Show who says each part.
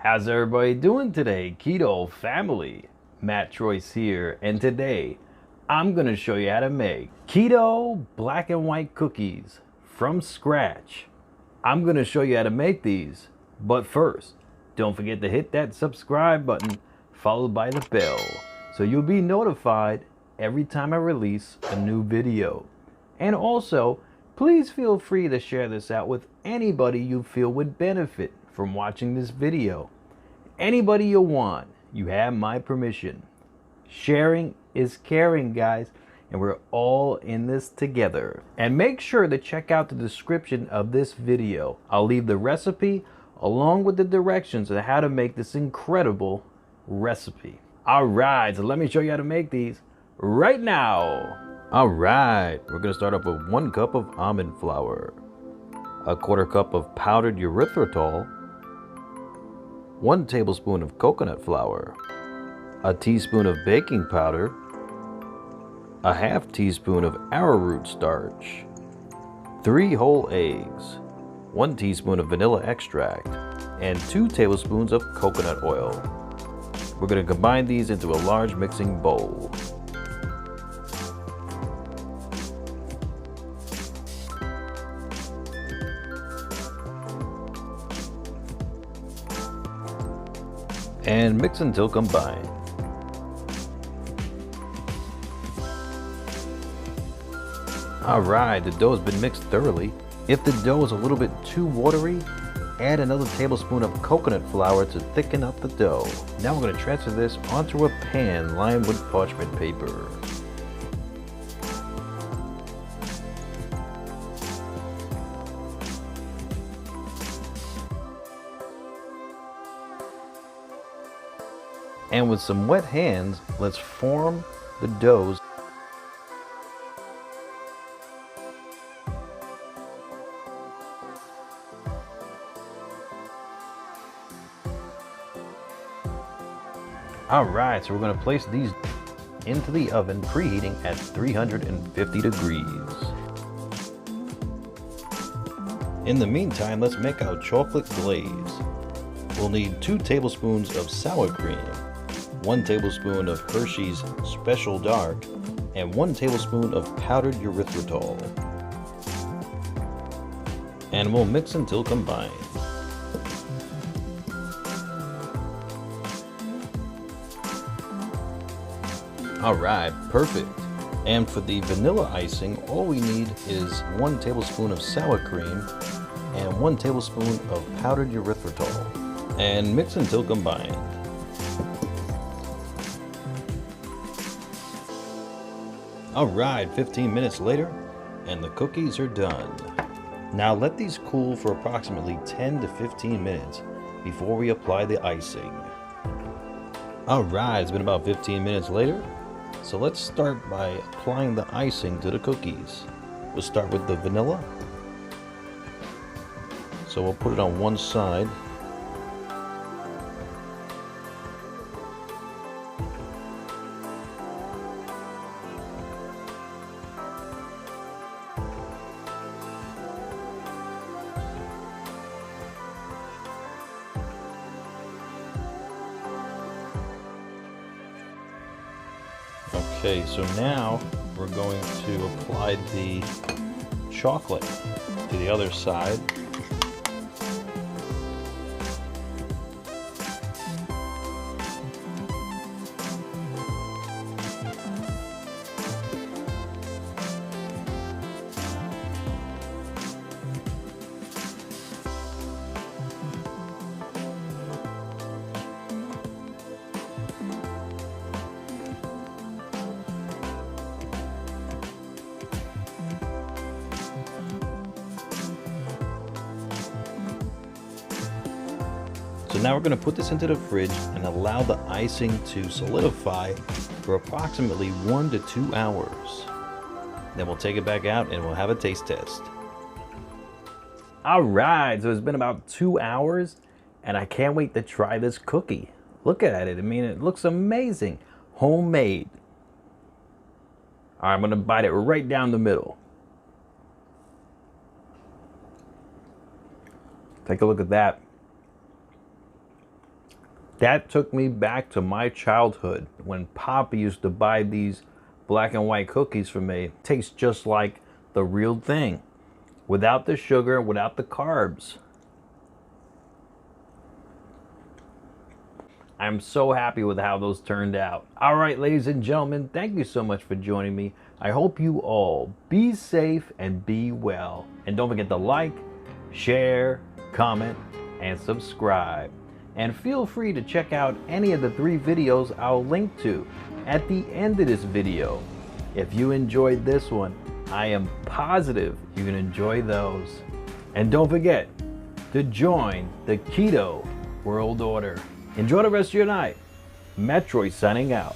Speaker 1: How's everybody doing today? Keto family, Matt Troyce here, and today I'm going to show you how to make keto black and white cookies from scratch. I'm going to show you how to make these, but first, don't forget to hit that subscribe button followed by the bell so you'll be notified every time I release a new video. And also, please feel free to share this out with anybody you feel would benefit from watching this video. Anybody you want, you have my permission. Sharing is caring, guys, and we're all in this together. And make sure to check out the description of this video. I'll leave the recipe along with the directions on how to make this incredible recipe. All right, so let me show you how to make these right now. All right, we're gonna start off with 1 cup of almond flour, 1/4 cup of powdered erythritol, 1 tablespoon of coconut flour, a teaspoon of baking powder, a 1/2 teaspoon of arrowroot starch, 3 whole eggs, 1 teaspoon of vanilla extract, and 2 tablespoons of coconut oil. We're going to combine these into a large mixing bowl. And mix until combined. Alright, the dough has been mixed thoroughly. If the dough is a little bit too watery, add another tablespoon of coconut flour to thicken up the dough. Now we're going to transfer this onto a pan lined with parchment paper. And with some wet hands, let's form the doughs. Alright, so we're going to place these into the oven, preheating at 350 degrees. In the meantime, let's make our chocolate glaze. We'll need 2 tablespoons of sour cream, 1 tablespoon of Hershey's Special Dark, and 1 tablespoon of powdered erythritol. And we'll mix until combined. Alright, perfect. And for the vanilla icing, all we need is 1 tablespoon of sour cream and 1 tablespoon of powdered erythritol. And mix until combined. Alright, 15 minutes later, and the cookies are done. Now let these cool for approximately 10 to 15 minutes before we apply the icing. Alright, it's been about 15 minutes later, so let's start by applying the icing to the cookies. We'll start with the vanilla. So we'll put it on one side. Okay, so now we're going to apply the chocolate to the other side. So now we're going to put this into the fridge and allow the icing to solidify for approximately 1 to 2 hours. Then we'll take it back out and we'll have a taste test. All right, so it's been about 2 hours and I can't wait to try this cookie. Look at it. I mean, it looks amazing. Homemade. All right, I'm going to bite it right down the middle. Take a look at that. That took me back to my childhood when Papa used to buy these black and white cookies for me. Tastes just like the real thing, without the sugar, without the carbs. I'm so happy with how those turned out. All right, ladies and gentlemen, thank you so much for joining me. I hope you all be safe and be well. And don't forget to like, share, comment, and subscribe. And feel free to check out any of the 3 videos I'll link to at the end of this video. If you enjoyed this one, I am positive you can enjoy those. And don't forget to join the Keto World Order. Enjoy the rest of your night. Matt Troy signing out.